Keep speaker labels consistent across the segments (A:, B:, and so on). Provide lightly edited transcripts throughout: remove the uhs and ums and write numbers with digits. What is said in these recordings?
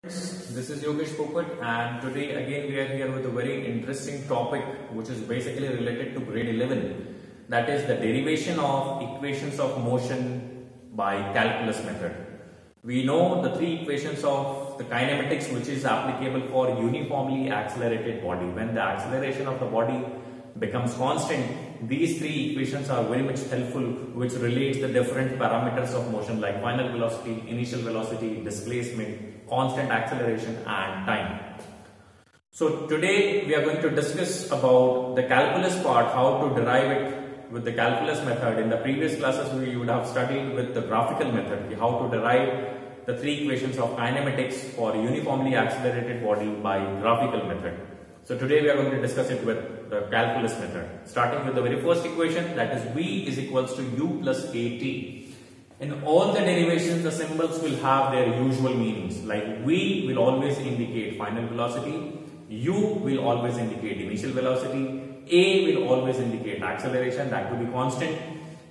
A: This is Yogesh Popat, and today again we are here with a very interesting topic which is basically related to grade 11, that is the derivation of equations of motion by calculus method. We know the three equations of the kinematics which is applicable for uniformly accelerated body. When the acceleration of the body becomes constant, these three equations are very much helpful, which relates the different parameters of motion like final velocity, initial velocity, displacement, constant acceleration and time. So today we are going to discuss about the calculus part, how to derive it with the calculus method. In the previous classes we would have studied with the graphical method, how to derive the three equations of kinematics for uniformly accelerated body by graphical method. So today we are going to discuss it with the calculus method, starting with the very first equation, that is V is equals to U plus AT. In all the derivations, the symbols will have their usual meanings, like V will always indicate final velocity, U will always indicate initial velocity, A will always indicate acceleration, that will be constant,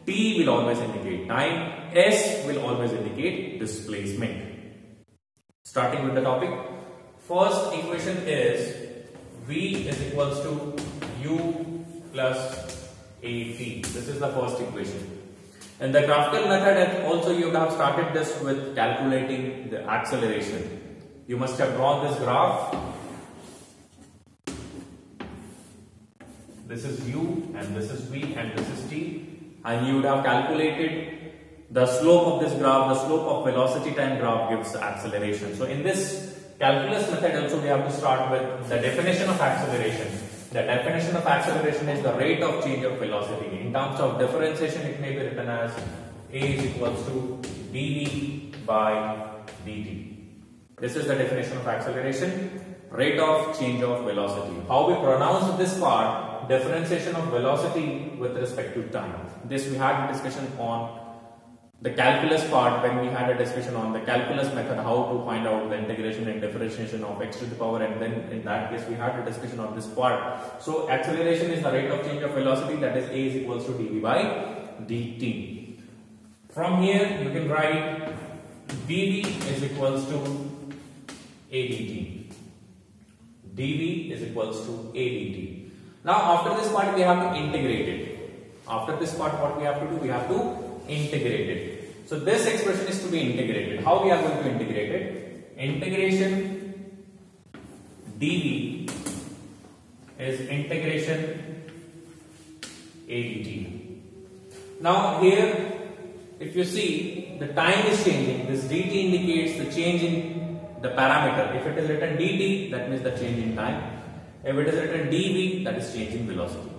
A: T will always indicate time, S will always indicate displacement. Starting with the topic, first equation is V is equals to U plus AT. This is the first equation. In the graphical method also you would have started this with calculating the acceleration. You must have drawn this graph. This is U and this is V and this is T, and you would have calculated the slope of this graph. The slope of velocity time graph gives the acceleration. So in this calculus method also we have to start with the definition of acceleration. The definition of acceleration is the rate of change of velocity. In terms of differentiation, it may be written as A is equals to dV by dt. This is the definition of acceleration, rate of change of velocity. How we pronounce this part, differentiation of velocity with respect to time. This we had a discussion on the calculus part when we had a discussion on the calculus method, how to find out the integration and differentiation of x to the power, and then in that case we had a discussion on this part. So acceleration is the rate of change of velocity, that is A is equals to dV by dt. From here you can write dV is equals to A dt. dV is equals to A dt. Now after this part we have to integrate it. After this part what we have to do? We have to integrate it. So this expression is to be integrated. How we are going to integrate it? Integration dV is integration A dt. Now here if you see the time is changing, this dt indicates the change in the parameter. If it is written dt, that means the change in time. If it is written dV, that is change in velocity.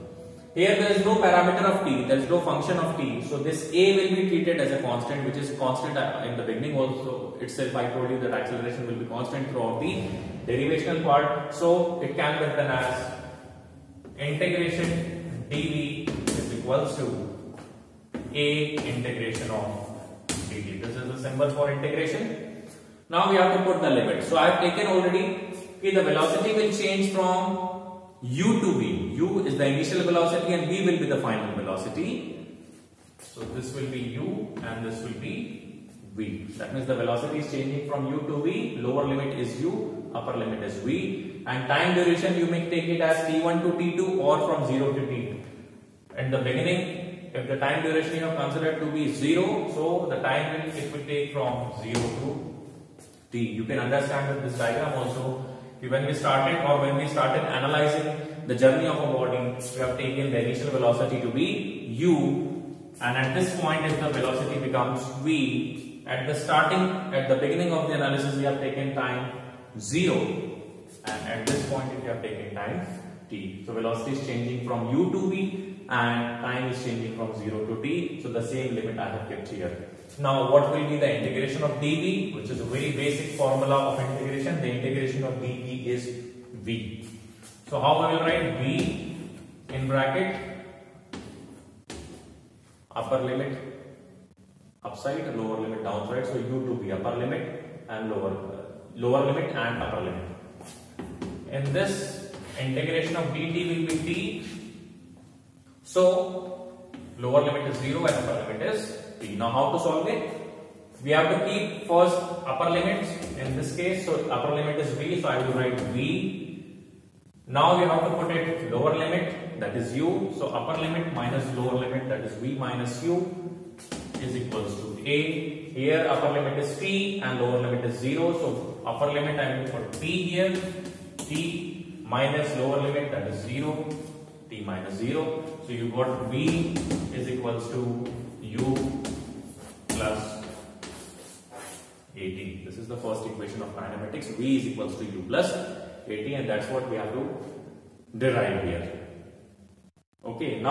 A: Here there is no parameter of t, there is no function of t, so this A will be treated as a constant, which is constant in the beginning also itself. I told you that acceleration will be constant throughout the derivational part, so it can be written as integration dV is equals to A integration of dt. This is the symbol for integration. Now we have to put the limit. So I have taken already, the velocity will change from U to V. U is the initial velocity and V will be the final velocity. So this will be U and this will be V. That means the velocity is changing from U to V. Lower limit is U, upper limit is V. And time duration you may take it as T1 to T2 or from 0 to T2. In the beginning, if the time duration you have considered to be 0, so the time it will take from 0 to T. You can understand with this diagram also. When we started analyzing the journey of a body, we have taken the initial velocity to be U, and at this point if the velocity becomes V, at the beginning of the analysis we have taken time 0, and at this point if you have taken time t. So velocity is changing from U to V and time is changing from 0 to t, so the same limit I have kept here. Now what will be the integration of dV, which is a very basic formula of integration. The integration of dV is V. So how I will write V in bracket, upper limit upside, lower limit downside. So U to V, upper limit and lower limit and upper limit. In this integration of dt will be t. So lower limit is 0 and upper limit is t. Now how to solve it? We have to keep first upper limits in this case, so upper limit is v, so I will write v. Now we have to put it lower limit, that is u. So upper limit minus lower limit, that is v minus u, is equals to a. Here upper limit is t and lower limit is 0. So upper limit I will put t here, t minus lower limit, that is 0, t minus 0. So you got v is equals to u plus at. This is the first equation of kinematics. V is equals to u plus at, and that's what we have to derive here. Okay, now